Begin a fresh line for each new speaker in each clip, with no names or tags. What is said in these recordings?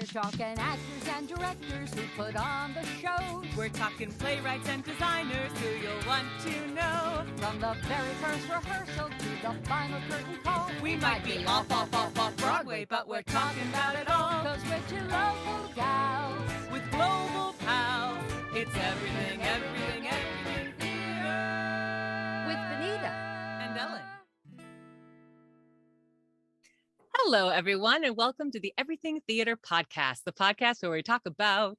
We're talking actors and directors who put on the shows.
We're talking playwrights and designers who you'll want to know.
From the very first rehearsal to the final curtain call.
We might be off Broadway, but we're talking about it all.
'Cause we're two local gals
With global pals, it's everything, everything, everything theater.
with Benita
And Ellen. Hello, everyone, and welcome to the Everything Theater Podcast, the podcast where we talk about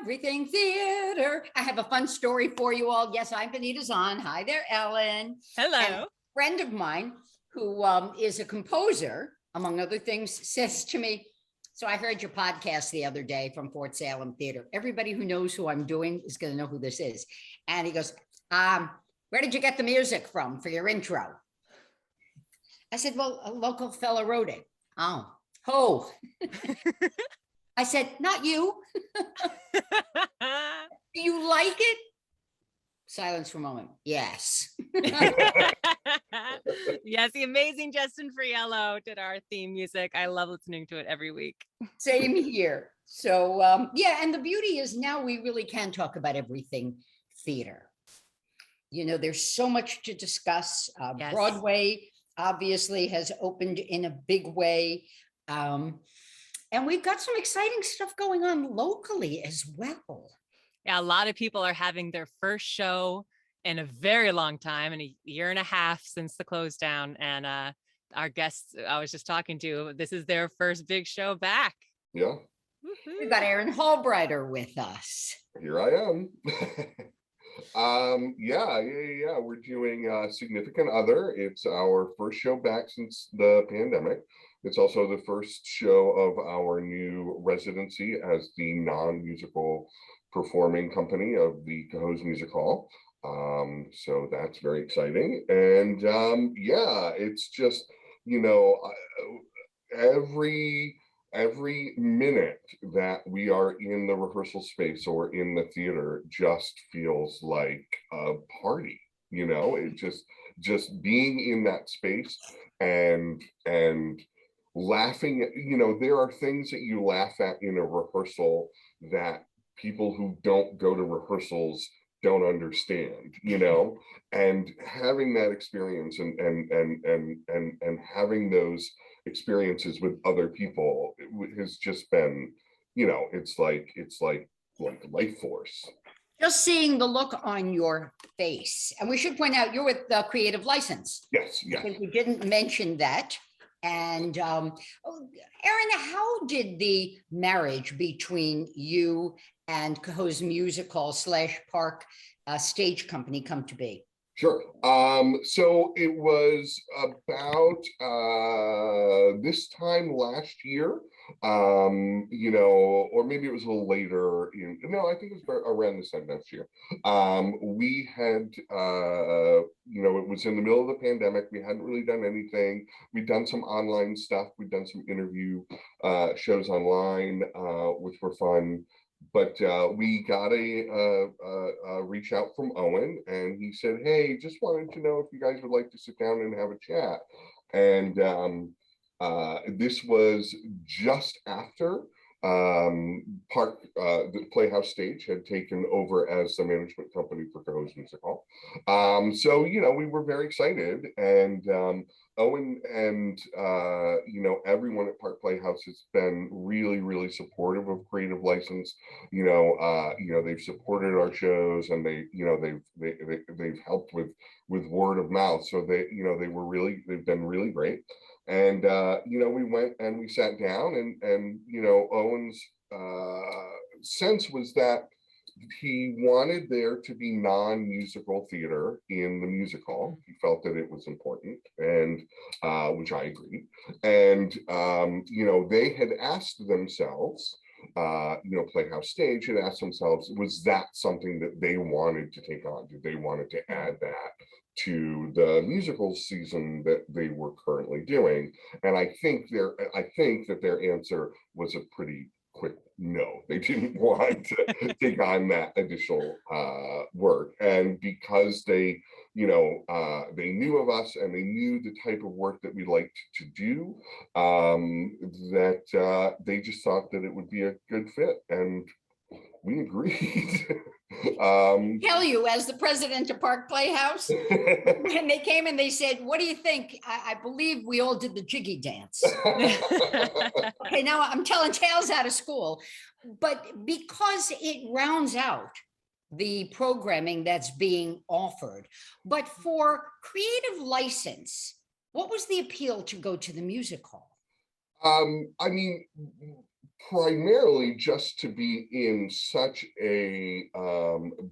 Everything theater. I have a fun story for you all. Yes, I'm Benita Zahn. Hi there, Ellen.
hello.
And a friend of mine who is a composer, among other things, says to me, so I heard your podcast the other day from Fort Salem Theater. Everybody who knows who I'm doing is going to know who this is. And he goes, where did you get the music from for your intro? I said, well, a local fella wrote it. Oh. I said, not you. Do you like it? Silence for a moment. Yes.
Yes, the amazing Justin Friello did our theme music. I love listening to it every week.
Same here. So, yeah, and the beauty is now we really can talk about everything theater. You know, there's so much to discuss.
Yes.
Broadway obviously has opened in a big way. And we've got some exciting stuff going on locally as well.
Yeah, a lot of people are having their first show in a very long time, in a year and a half since the close down. And our guests I was just talking to, this is their first big show back.
Yeah,
We've got Aaron Hallbrider with us.
here I am. Yeah. We're doing Significant Other. It's our first show back since the pandemic. It's also the first show of our new residency as the non-musical performing company of the Cohoes Music Hall. So that's very exciting. And yeah, it's just, you know, every minute that we are in the rehearsal space or in the theater just feels like a party. You know, it just being in that space and laughing at, you know, there are things that you laugh at in a rehearsal that people who don't go to rehearsals don't understand, you know, and having that experience and having those experiences with other people has just been, you know, it's like life force.
Just seeing the look on your face. And we should point out you're with the Creative License.
Yes.
I think we didn't mention that. And Aaron, how did the marriage between you and Cohoes Music Hall / Park Stage Company come to be?
Sure. So it was about this time last year, you know, or maybe it was a little later. No, I think it was around this time last year. We had, you know, it was in the middle of the pandemic. We hadn't really done anything. We'd done some online stuff. We'd done some interview shows online, which were fun. But we got a reach out from Owen, and he said, hey, just wanted to know if you guys would like to sit down and have a chat. And this was just after the Playhouse Stage had taken over as the management company for Cohoes Music Hall. So, you know, we were very excited, and Owen and, you know, everyone at Park Playhouse has been really, really supportive of Creative License. You know, they've supported our shows, and they've helped with word of mouth. So they've been really great. And, you know, we went and we sat down, and you know, Owen's sense was that he wanted there to be non-musical theater in the music hall. He felt that it was important, and which I agreed. And, you know, they had asked themselves, you know, Playhouse Stage had asked themselves, was that something that they wanted to take on? Did they wanted to add that to the musical season that they were currently doing? And I think that their answer was a pretty quick no. They didn't want to take on that additional work. And because they, they knew of us and they knew the type of work that we liked to do, that they just thought that it would be a good fit. And we agreed.
Tell you, as the president of Park Playhouse, when they came and they said, what do you think? I believe we all did the jiggy dance. Okay, now I'm telling tales out of school, but because it rounds out the programming that's being offered. But for creative license, what was the appeal to go to the music hall?
I mean, primarily just to be in such a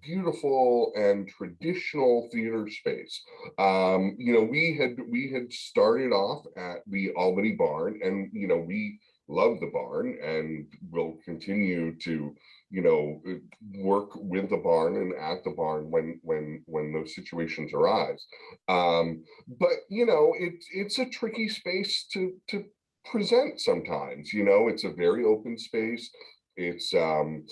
beautiful and traditional theater space. We had started off at the Albany Barn, and we love the barn and will continue to work with the barn and at the barn when those situations arise. But it's a tricky space to present sometimes. It's a very open space. It's there's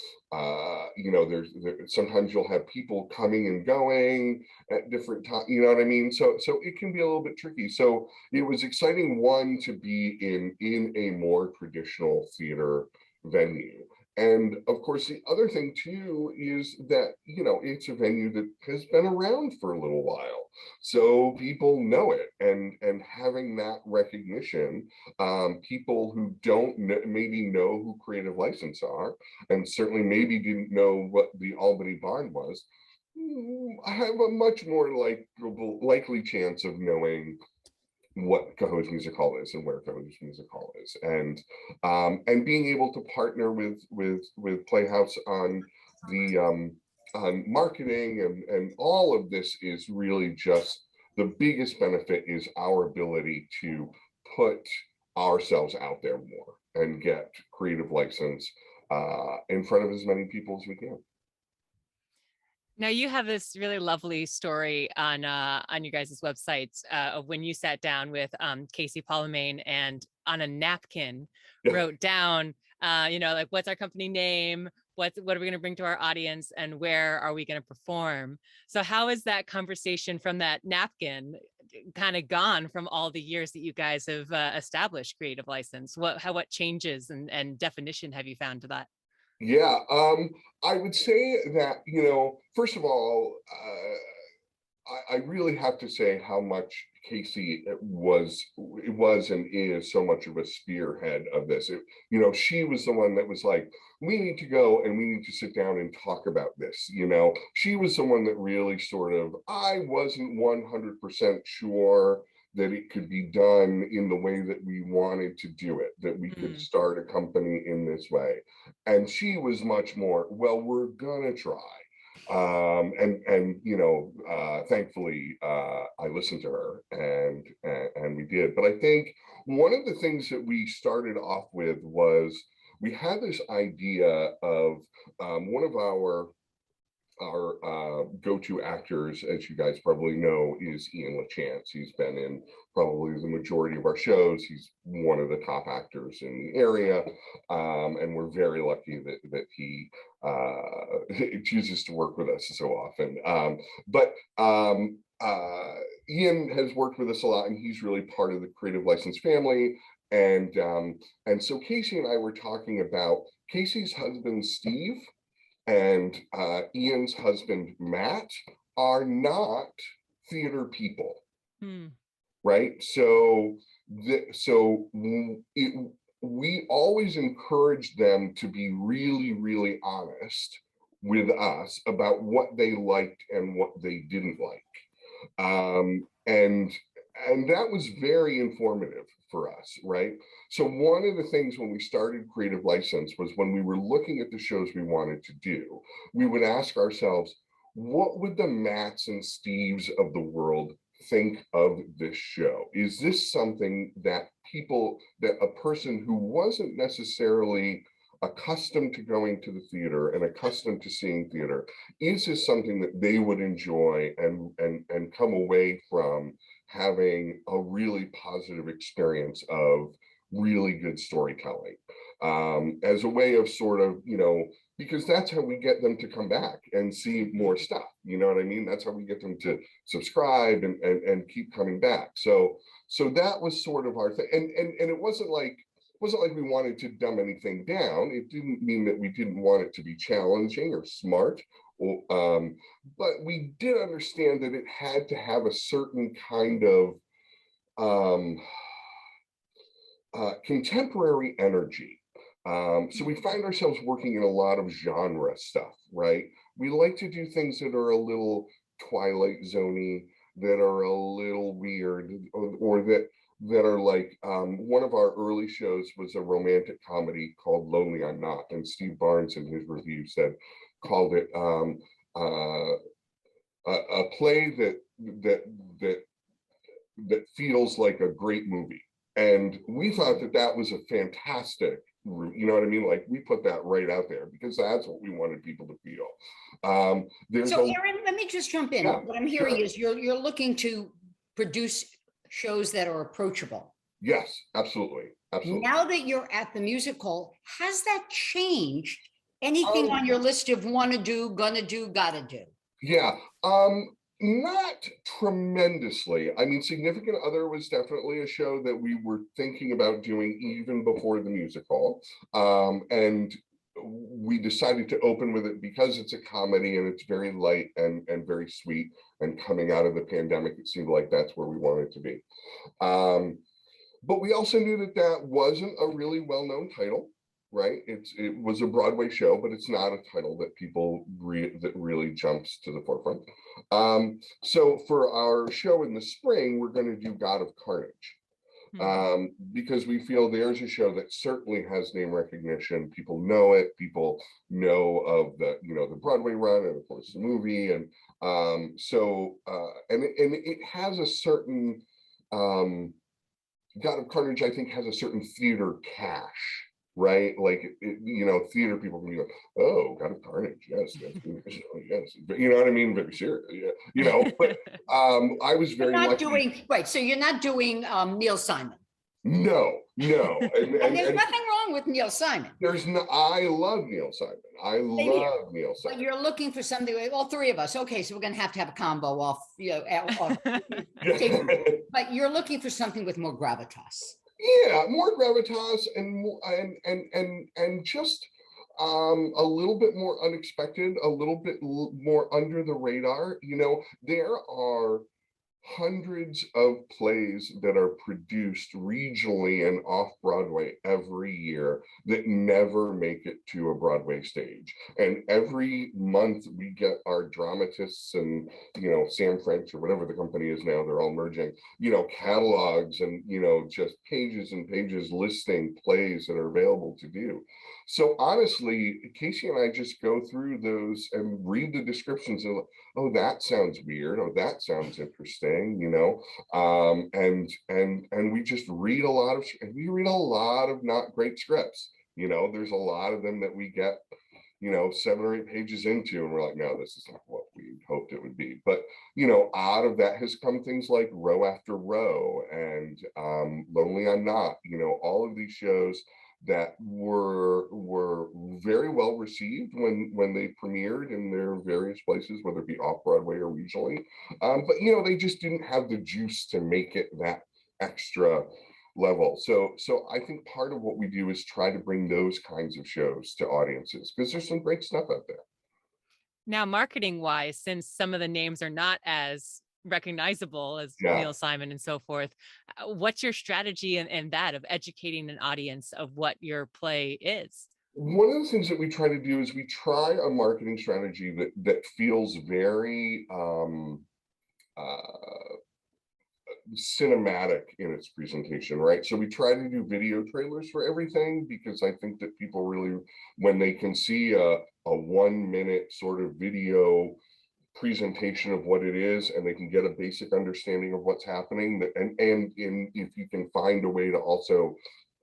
sometimes you'll have people coming and going at different times, you know what I mean? So it can be a little bit tricky. So it was exciting, one, to be in a more traditional theater venue. And of course, the other thing too is that, it's a venue that has been around for a little while. So people know it, and having that recognition, people who don't maybe know who Creative License are, and certainly maybe didn't know what the Albany Barn was, have a much more likely chance of knowing what Cohoes Music Hall is and where Cohoes Music Hall is, and being able to partner with Playhouse on the on marketing and all of this is really just the biggest benefit is our ability to put ourselves out there more and get Creative License in front of as many people as we can.
Now you have this really lovely story on you guys' websites of when you sat down with Casey Palomane and on a napkin wrote down, like, what's our company name? What are we going to bring to our audience, and where are we going to perform? So how is that conversation from that napkin kind of gone from all the years that you guys have established Creative License? What changes and definition have you found to that?
Yeah, I would say that, first of all, I really have to say how much Casey was and is so much of a spearhead of this. She was the one that was like, we need to go and we need to sit down and talk about this. She was the one that really sort of, I wasn't 100% sure that it could be done in the way that we wanted to do it, that we could start a company in this way. And she was much more, well, we're gonna try. Thankfully, I listened to her and we did. But I think one of the things that we started off with was we had this idea of one of our go-to actors, as you guys probably know, is Ian LaChance. He's been in probably the majority of our shows. He's one of the top actors in the area, and we're very lucky that he chooses to work with us so often. Ian has worked with us a lot, and he's really part of the Creative License family. And so Casey and I were talking about Casey's husband, Steve, and Ian's husband, Matt, are not theater people, right? So we always encourage them to be really, really honest with us about what they liked and what they didn't like. And that was very informative for us, right? So one of the things when we started Creative License was when we were looking at the shows we wanted to do, we would ask ourselves, what would the Matts and Steves of the world think of this show? Is this something that a person who wasn't necessarily accustomed to going to the theater and accustomed to seeing theater, is this something that they would enjoy and come away from having a really positive experience of really good storytelling, as a way of sort of, because that's how we get them to come back and see more stuff. You know what I mean? That's how we get them to subscribe and keep coming back. So that was sort of our thing. And it wasn't like we wanted to dumb anything down. It didn't mean that we didn't want it to be challenging or smart. But we did understand that it had to have a certain kind of contemporary energy. So we find ourselves working in a lot of genre stuff, right? We like to do things that are a little Twilight Zone-y, that are a little weird, or that are like, one of our early shows was a romantic comedy called Lonely I'm Not, and Steve Barnes in his review called it a play that feels like a great movie. And we thought that was a fantastic, you know what I mean? Like, we put that right out there because that's what we wanted people to feel.
So Aaron, let me just jump in.
Yeah,
what I'm hearing is you're looking to produce shows that are approachable.
Yes, absolutely.
Now that you're at the music hall, has that changed anything on your list of want to do, gonna do, gotta do?
Yeah, not tremendously. I mean, Significant Other was definitely a show that we were thinking about doing even before the music hall. And we decided to open with it because it's a comedy and it's very light and very sweet. And coming out of the pandemic, it seemed like that's where we wanted to be. But we also knew that wasn't a really well-known title, right? It was a Broadway show, but it's not a title that that really jumps to the forefront. So for our show in the spring, we're going to do God of Carnage, because we feel there's a show that certainly has name recognition. People know it. People know of the Broadway run and of course the movie, and it has a certain God of Carnage, I think, has a certain theater cash, right? Like, theater people can be like, oh, God of Carnage, yes, yes, you know what I mean? Very serious, yeah, but I was very lucky.
So you're not doing Neil Simon.
No.
And there's nothing wrong with Neil Simon.
I love Neil Simon. I love Neil Simon.
But you're looking for something, all three of us. Okay, so we're going to have a combo off, but you're looking for something with more gravitas.
Yeah, more gravitas and just a little bit more unexpected, a little bit more under the radar. There are hundreds of plays that are produced regionally and off Broadway every year that never make it to a Broadway stage. And every month we get our dramatists and, Sam French or whatever the company is now, they're all merging, catalogs and, just pages and pages listing plays that are available to do. So honestly, Casey and I just go through those and read the descriptions and, oh, that sounds weird. Oh, that sounds interesting. And we just read a lot of not great scripts. There's a lot of them that we get 7 or 8 pages into and we're like, no, this is not what we hoped it would be. But out of that has come things like Row After Row and Lonely I'm Not, all of these shows that were very well received when they premiered in their various places, whether it be off Broadway or regionally. But they just didn't have the juice to make it that extra level. So I think part of what we do is try to bring those kinds of shows to audiences because there's some great stuff out there.
Now, marketing wise, since some of the names are not as recognizable as Neil Simon and so forth, what's your strategy in that of educating an audience of what your play is?
One of the things that we try to do is we try a marketing strategy that feels very cinematic in its presentation, right? So we try to do video trailers for everything because I think that people really, when they can see a 1 minute sort of video presentation of what it is and they can get a basic understanding of what's happening, and if you can find a way to also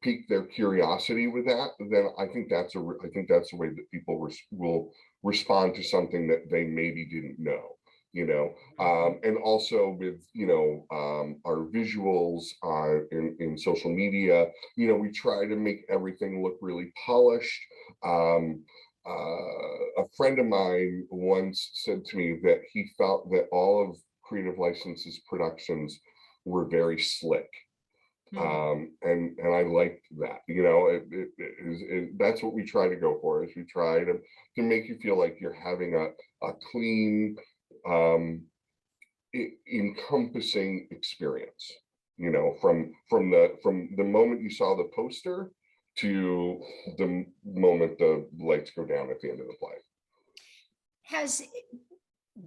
pique their curiosity with that, then I think that's a way that people will respond to something that they maybe didn't know. and also with, our visuals in social media, we try to make everything look really polished. A friend of mine once said to me that he felt that all of Creative Licenses productions were very slick. And I liked that, that's what we try to go for, is we try to make you feel like you're having a clean, encompassing experience, from the moment you saw the poster to the moment the lights go down at the end of the play.
Has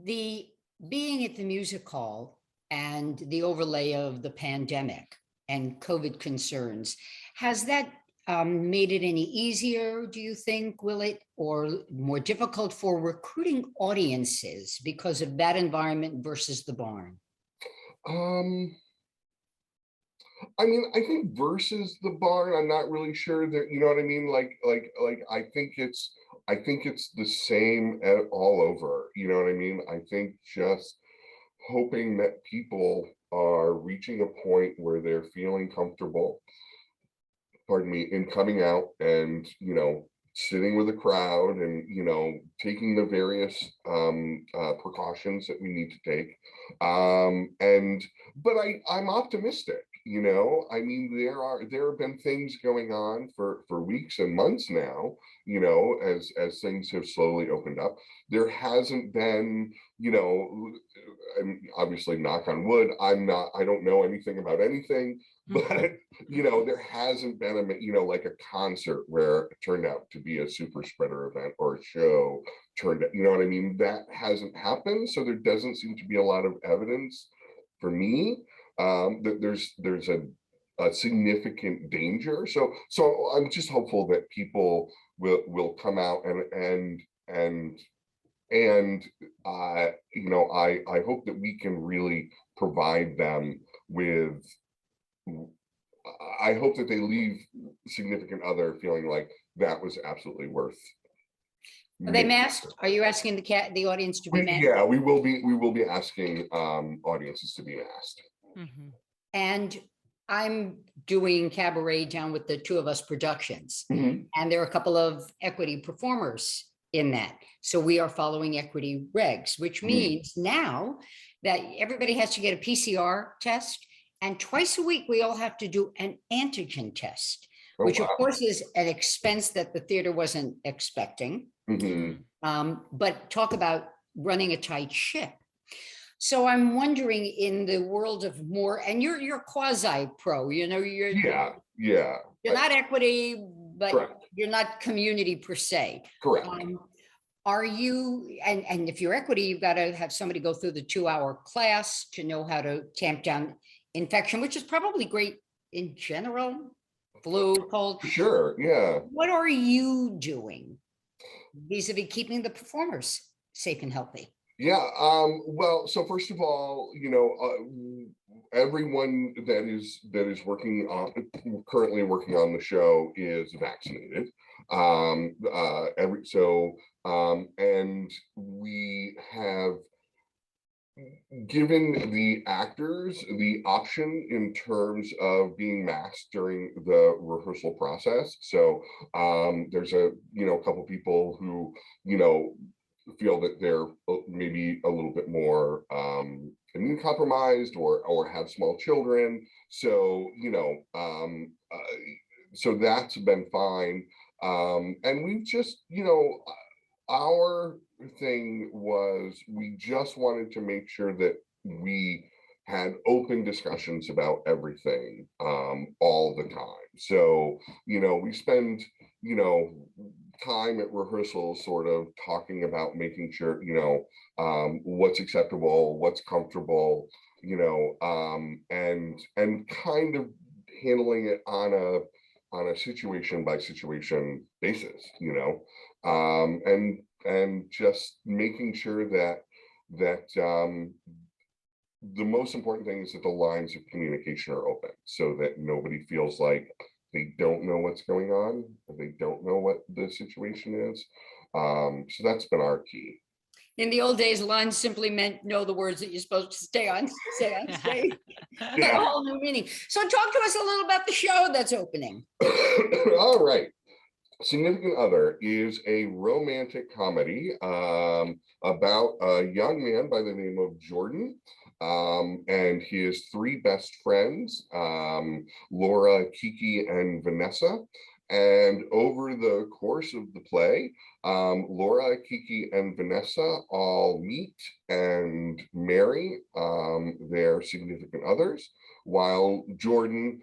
the being at the music hall and the overlay of the pandemic and COVID concerns, has that made it any easier, do you think, will it, or more difficult for recruiting audiences because of that environment versus the barn?
I think versus the barn, I'm not really sure that, you know what I mean? I think it's the same all over, you know what I mean? I think just hoping that people are reaching a point where they're feeling comfortable, pardon me, in coming out and, sitting with a crowd and, taking the various precautions that we need to take. But I'm optimistic. There have been things going on for weeks and months now, as things have slowly opened up. There hasn't been, and obviously knock on wood, I don't know anything about anything, but there hasn't been like a concert where it turned out to be a super spreader event, or a show turned out, what I mean? That hasn't happened. So there doesn't seem to be a lot of evidence for me that there's a significant danger. So I'm just hopeful that people will come out and I hope that we can really provide them with, I hope that they leave significant other feeling like that was absolutely worth.
Are they masked? Are you asking the audience to be masked?
Yeah, we will be asking audiences to be masked.
And I'm doing cabaret down with the Two of Us Productions, and there are a couple of equity performers in that. So we are following equity regs, which means now that everybody has to get a PCR test, and twice a week we all have to do an antigen test, which of course is an expense that the theater wasn't expecting. But talk about running a tight ship. So I'm wondering, in the world of more, and you're quasi pro, you're not equity, but correct. You're not community per se.
Correct.
Are you, and if you're equity, you've got to have somebody go through the 2-hour class to know how to tamp down infection, which is probably great in general, flu, cold.
Sure, yeah.
What are you doing vis-a-vis keeping the performers safe and healthy?
Yeah, well, so first of all, everyone that is currently working on the show is vaccinated. And we have given the actors the option in terms of being masked during the rehearsal process. So there's a couple people who feel that they're maybe a little bit more immune compromised or have small children. So so that's been fine. And we've just our thing was, we just wanted to make sure that we had open discussions about everything all the time. So we spend time at rehearsals sort of talking about making sure what's acceptable, what's comfortable, and kind of handling it on a situation by situation basis, and just making sure that the most important thing is that the lines of communication are open, so that nobody feels like they don't know what's going on, or they don't know what the situation is. So that's been our key.
In the old days, lines simply meant know the words that you're supposed to say on stage. A whole new meaning. So talk to us a little about the show that's opening.
All right. Significant Other is a romantic comedy about a young man by the name of Jordan and his three best friends, Laura, Kiki, and Vanessa. And over the course of the play, Laura, Kiki, and Vanessa all meet and marry their significant others, while Jordan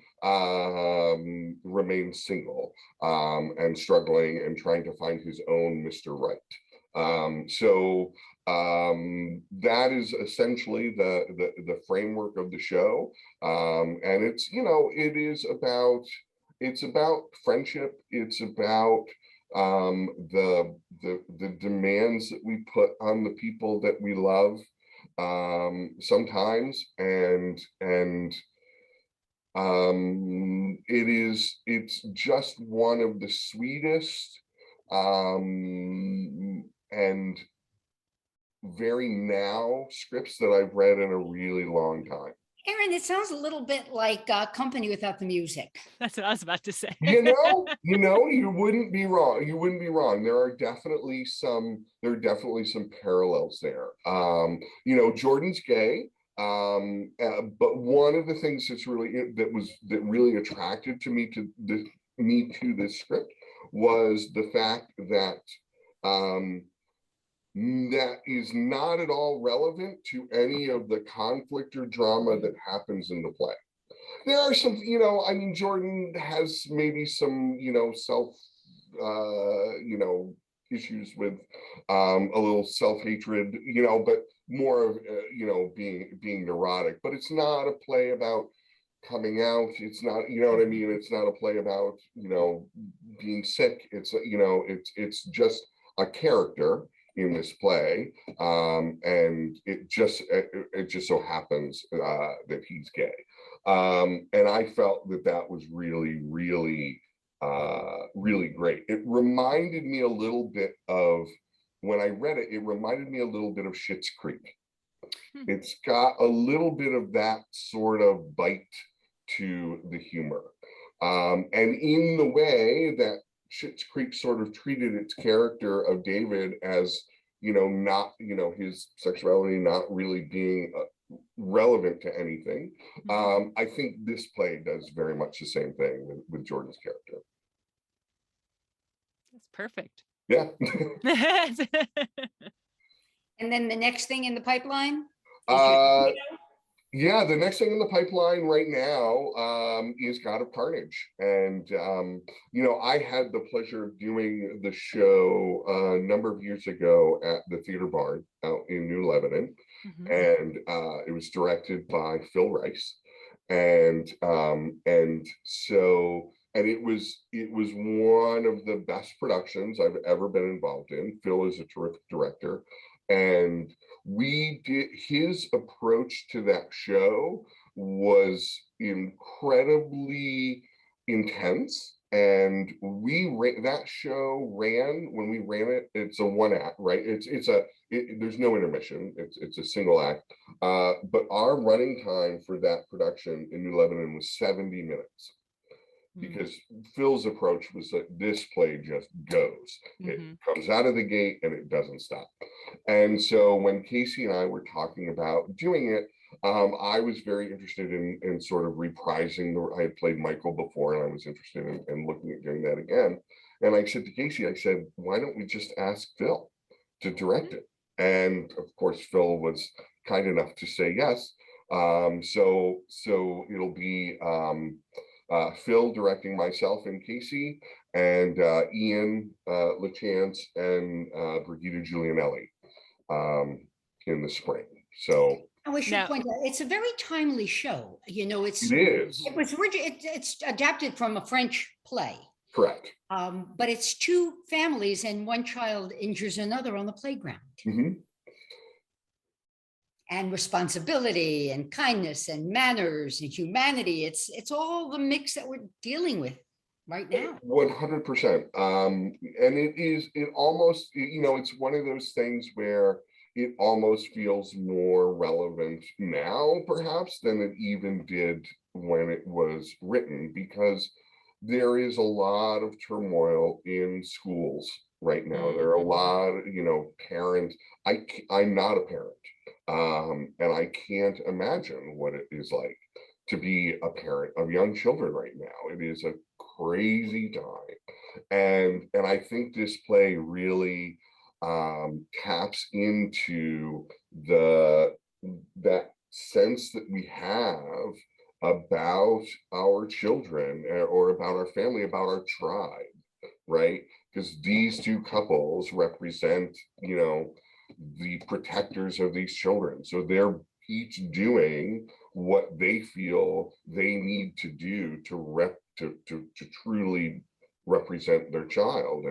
remains single and struggling and trying to find his own Mr. Right. So that is essentially the framework of the show, and it's it's about friendship. It's about the demands that we put on the people that we love sometimes, and it's just one of the sweetest and very now scripts that I've read in a really long time.
Aaron, it sounds a little bit like Company Without the Music.
That's what I was about to say.
You wouldn't be wrong. You wouldn't be wrong. There are definitely some parallels there. Jordan's gay. But one of the things that really attracted to me to this script was the fact that that is not at all relevant to any of the conflict or drama that happens in the play. There are some, Jordan has maybe some, self, issues with a little self-hatred, but more of, being neurotic. But it's not a play about coming out. It's not, what I mean? It's not a play about, being sick. It's, it's just a character in this play, and it just so happens that he's gay, and I felt that was really, really, really great. It reminded me a little bit of, when I read it, it reminded me a little bit of Schitt's Creek. It's got a little bit of that sort of bite to the humor, and in the way that Schitt's Creek sort of treated its character of David as, not, his sexuality not really being relevant to anything. I think this play does very much the same thing with Jordan's character.
That's perfect.
Yeah.
And then the next thing in the pipeline?
Yeah, the next thing in the pipeline right now is God of Carnage. And, I had the pleasure of doing the show a number of years ago at the Theater Barn out in New Lebanon. And it was directed by Phil Rice. And it was one of the best productions I've ever been involved in. Phil is a terrific director. And his approach to that show was incredibly intense. And that show ran, when we ran it, it's a one act, right? There's no intermission. It's a single act. But our running time for that production in New Lebanon was 70 minutes. Because Phil's approach was that this play just goes. It comes out of the gate and it doesn't stop. And so when Casey and I were talking about doing it, I was very interested in sort of reprising. I had played Michael before, and I was interested in looking at doing that again. And I said to Casey, I said, why don't we just ask Phil to direct it? And of course, Phil was kind enough to say yes. So it'll be Phil directing myself and Casey, and Ian LaChance and Brigida Giulianelli in the spring. So
we should point out, it's a very timely show.
It is.
It's adapted from a French play.
Correct.
But it's two families and one child injures another on the playground. And responsibility and kindness and manners and humanity. It's all the mix that we're dealing with right now. 100%.
And it's one of those things where it almost feels more relevant now, perhaps, than it even did when it was written, because there is a lot of turmoil in schools right now. There are a lot, parents. I'm not a parent, and I can't imagine what it is like to be a parent of young children right now. It is a crazy time, and I think this play really taps into that sense that we have about our children, or about our family, about our tribe, right? Because these two couples represent, the protectors of these children. So they're each doing what they feel they need to do to truly represent their child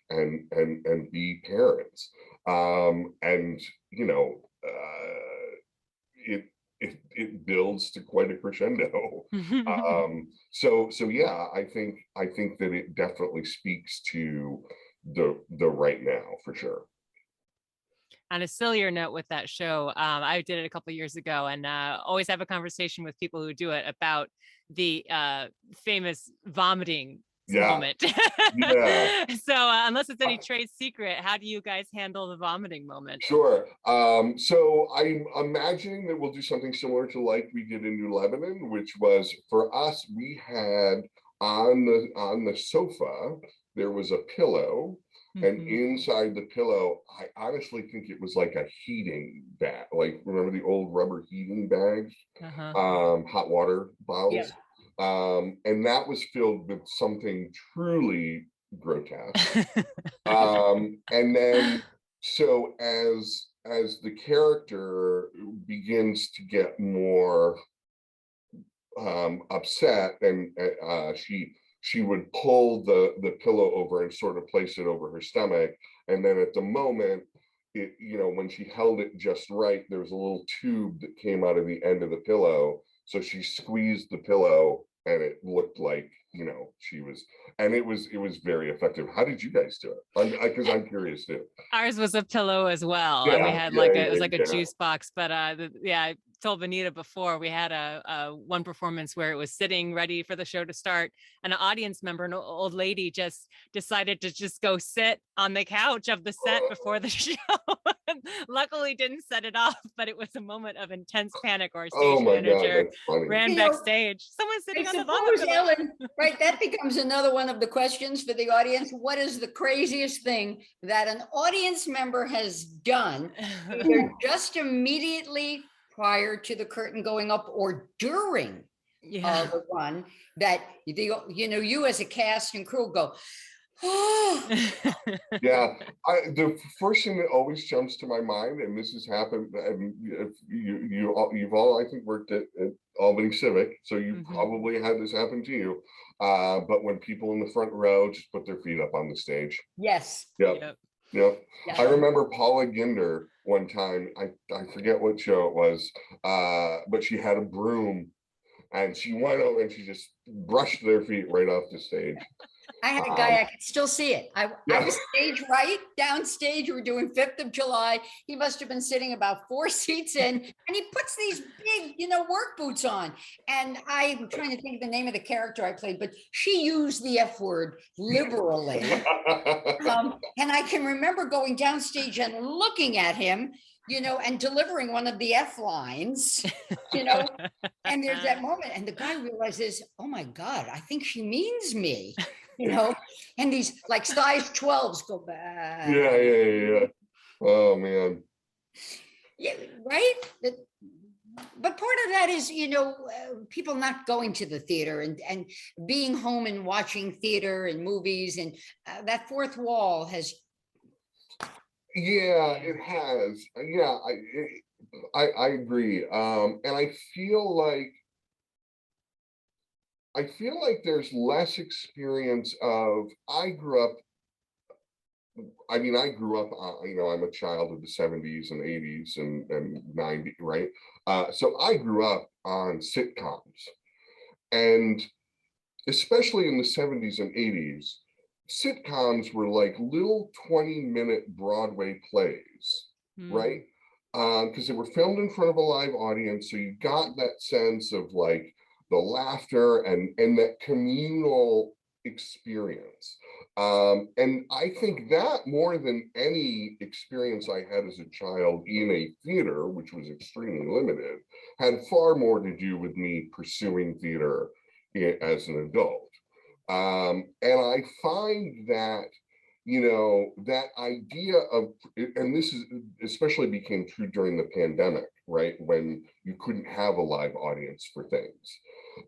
and be parents. And it builds to quite a crescendo. So yeah, I think that it definitely speaks to the right now, for sure.
On a sillier note with that show, I did it a couple of years ago, and always have a conversation with people who do it about the famous vomiting moment.
Yeah.
So unless it's any trade secret, how do you guys handle the vomiting moment?
Sure. So I'm imagining that we'll do something similar to like we did in New Lebanon, which was, for us, we had on the sofa, there was a pillow. And inside the pillow, I honestly think it was like a heating bag. Like, remember the old rubber heating bags? Hot water bottles. Yeah. And that was filled with something truly grotesque. And then, so as the character begins to get more upset, and she would pull the pillow over and sort of place it over her stomach. And then at the moment, when she held it just right, there was a little tube that came out of the end of the pillow. So she squeezed the pillow, and it looked like, she was, and it was very effective. How did you guys do it? Because I'm curious too.
Ours was a pillow as well. Yeah, we had it was like a juice box, but I told Vanita before, we had a one performance where it was sitting ready for the show to start, and an audience member, an old lady, just decided to just go sit on the couch of the set before the show. Luckily didn't set it off, but it was a moment of intense panic. Our stage manager ran backstage. Someone's sitting on the vomit pillow.
Ellen, right, that becomes another one of the questions for the audience. What is the craziest thing that an audience member has done, either just immediately prior to the curtain going up or during the run, that you as a cast and crew go, oh.
Yeah, the first thing that always jumps to my mind, and this has happened, and you've all, I think, worked at Albany Civic, so you probably had this happen to you. But when people in the front row just put their feet up on the stage.
Yes.
Yep. I remember Paula Ginder one time, I forget what show it was, but she had a broom, and she went over and she just brushed their feet right off the stage.
I had a guy, I could still see it. I was stage right, downstage. We were doing 5th of July. He must have been sitting about 4 seats in, and he puts these big, work boots on. And I'm trying to think of the name of the character I played, but she used the F word liberally. And I can remember going downstage and looking at him, and delivering one of the F lines, and there's that moment. And the guy realizes, oh my God, I think she means me. And these like size 12s go back.
Yeah. Oh man.
Yeah, right. But part of that is, people not going to the theater and being home and watching theater and movies, and that fourth wall has.
Yeah, it has. Yeah, I agree. And I feel like there's less experience of, I grew up, I'm a child of the 70s and 80s and 90s, right? So I grew up on sitcoms, and especially in the 70s and 80s, sitcoms were like little 20-minute Broadway plays, right? because they were filmed in front of a live audience. So you got that sense of like the laughter and that communal experience. And I think that more than any experience I had as a child in a theater, which was extremely limited, had far more to do with me pursuing theater as an adult. And I find that, you know, that idea of, and this is especially became true during the pandemic, right? When you couldn't have a live audience for things.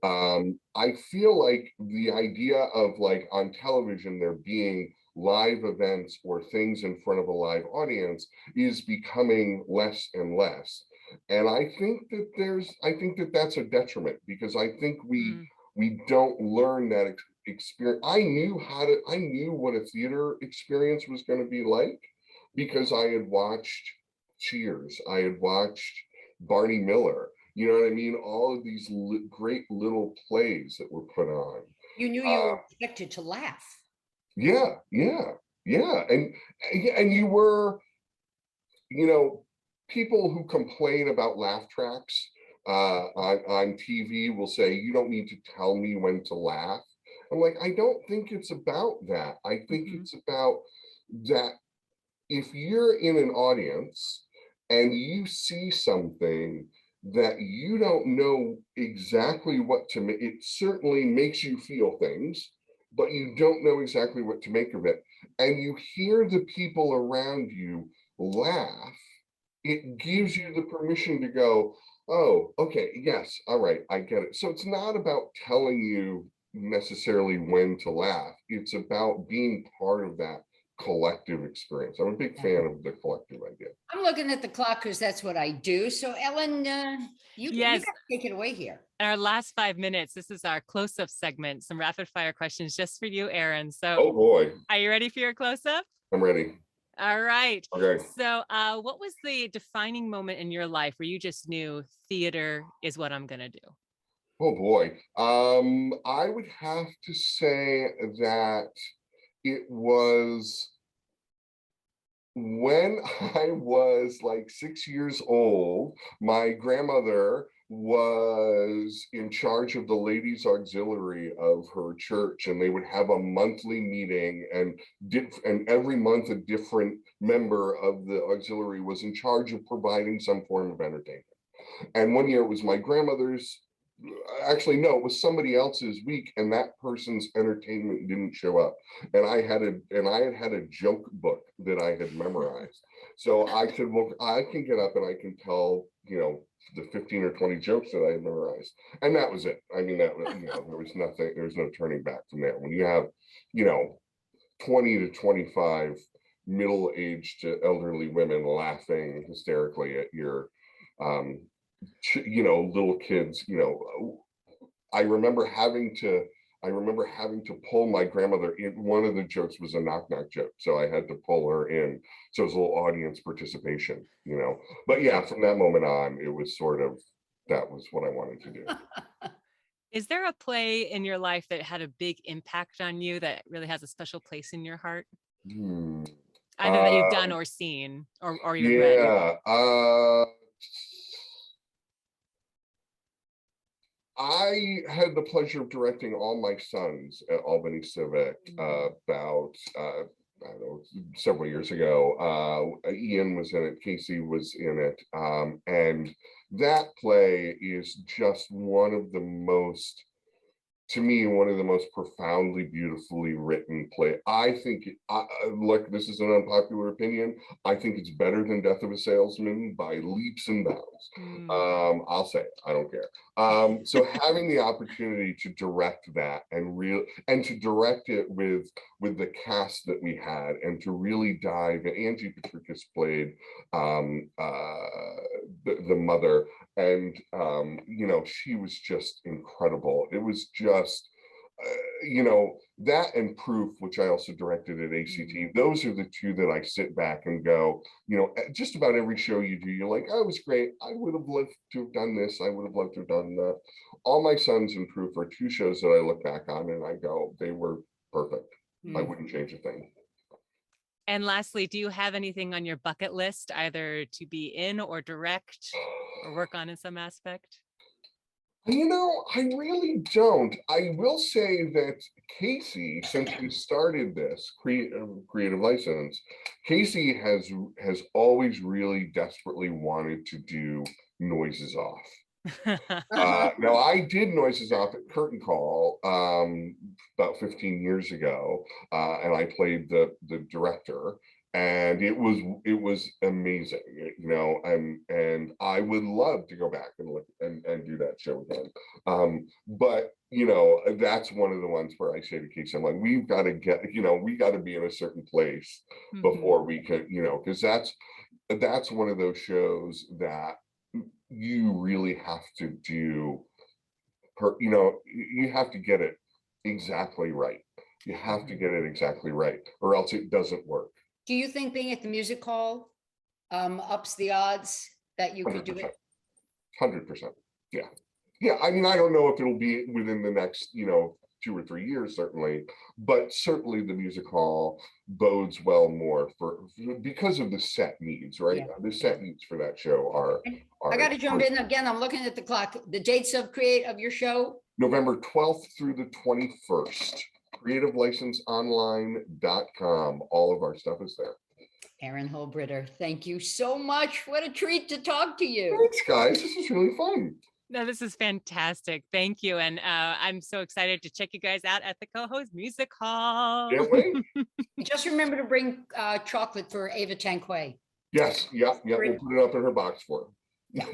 I feel like the idea of like on television, there being live events or things in front of a live audience is becoming less and less. And I think that that's a detriment, because I think we don't learn that experience. I knew what a theater experience was going to be like, because I had watched Cheers, I had watched Barney Miller, you know what I mean? All of these great little plays that were put on.
You knew you were expected to laugh.
Yeah. And you were, you know, people who complain about laugh tracks on TV will say, you don't need to tell me when to laugh. I'm like, I don't think it's about that. I think it's about that if you're in an audience and you see something that you don't know exactly what to make, it certainly makes you feel things, but you don't know exactly what to make of it. And you hear the people around you laugh, it gives you the permission to go, oh, okay, yes, all right, I get it. So it's not about telling you necessarily when to laugh. It's about being part of that collective experience. I'm a big fan of the collective idea.
I'm looking at the clock because that's what I do. So Ellen, you got to take it away here.
In our last 5 minutes, this is our close-up segment, some rapid fire questions just for you, Aaron. So,
oh boy,
are you ready for your close-up?
I'm ready.
All right.
Okay.
So what was the defining moment in your life where you just knew theater is what I'm going to do?
Oh boy. I would have to say that it was when I was like 6 years old. My grandmother was in charge of the ladies auxiliary of her church, and they would have a monthly meeting, and every month a different member of the auxiliary was in charge of providing some form of entertainment. And one year it was my grandmother's, actually no, it was somebody else's week, and that person's entertainment didn't show up, and I had a joke book that I had memorized. So I said, well, I can get up and I can tell, you know, the 15 or 20 jokes that I had memorized, and that was it. I mean, that was, you know, there was no turning back from there. When you have, you know, 20 to 25 middle-aged to elderly women laughing hysterically at your you know, little kids, you know, I remember having to pull my grandmother in. One of the jokes was a knock knock joke, so I had to pull her in. So it was a little audience participation, you know. But yeah, from that moment on, it was sort of, that was what I wanted to do.
Is there a play in your life that had a big impact on you that really has a special place in your heart? Either that you've done or seen or even read.
Yeah. I had the pleasure of directing All My Sons at Albany Civic about, I don't know, several years ago. Ian was in it, Casey was in it. And that play is just one of the most, to me, one of the most profoundly beautifully written play. I think, look, this is an unpopular opinion. I think it's better than Death of a Salesman by leaps and bounds. I'll say it, I don't care. So having the opportunity to direct that and to direct it with the cast that we had, and to really dive in. Angie Patricus played the mother, and you know, she was just incredible. It was just you know, that and Proof, which I also directed at ACT, those are the two that I sit back and go, you know, just about every show you do, you're like, oh, it was great, I would have loved to have done this, I would have loved to have done that. All My Sons and Proof are two shows that I look back on and I go, they were perfect. I wouldn't change a thing.
And lastly, do you have anything on your bucket list, either to be in or direct or work on in some aspect?
I really don't. I will say that Casey, since we started this creative license, Casey has always really desperately wanted to do noises off. Now I did noises off at Curtain Call about 15 years ago, and I played the director, and it was amazing, and I would love to go back and look and do that show again. But that's one of the ones where I say to Casey, I'm like, we've got to we got to be in a certain place before we can, because that's one of those shows that you really have to do you have to get it exactly right. You have to get it exactly right, or else it doesn't work.
Do you think being at the music hall ups the odds that you could do it?
100%. Yeah. I mean, I don't know if it'll be within the next 2 or 3 years, certainly, but certainly the music hall bodes well more because of the set needs, right?
Yeah.
The set needs for that show are
I got to jump in again. I'm looking at the clock. The dates of your show?
November 12th through the 21st. CreativeLicenseOnline.com. All of our stuff is there.
Aaron Hallbrider, thank you so much. What a treat to talk to you.
Thanks, guys. This is really fun.
No, this is fantastic. Thank you. And I'm so excited to check you guys out at the Coho's Music Hall.
Can't wait.
Just remember to bring chocolate for Ava Tanquay.
Yes. Yeah. We'll put it up in her box for her.
Yeah.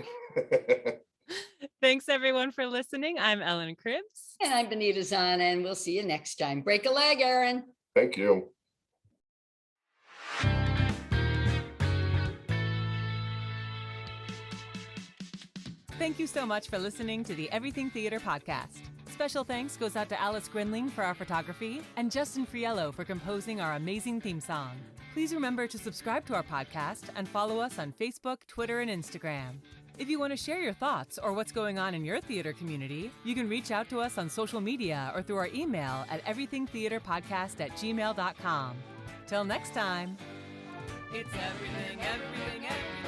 Thanks, everyone, for listening. I'm Ellen Cribbs.
And I'm Benita Zahn, and we'll see you next time. Break a leg, Aaron.
Thank you.
Thank you so much for listening to the Everything Theater podcast. Special thanks goes out to Alice Grinling for our photography and Justin Friello for composing our amazing theme song. Please remember to subscribe to our podcast and follow us on Facebook, Twitter, and Instagram. If you want to share your thoughts or what's going on in your theater community, you can reach out to us on social media or through our email at everythingtheaterpodcast@gmail.com. Till next time, it's everything, everything, everything.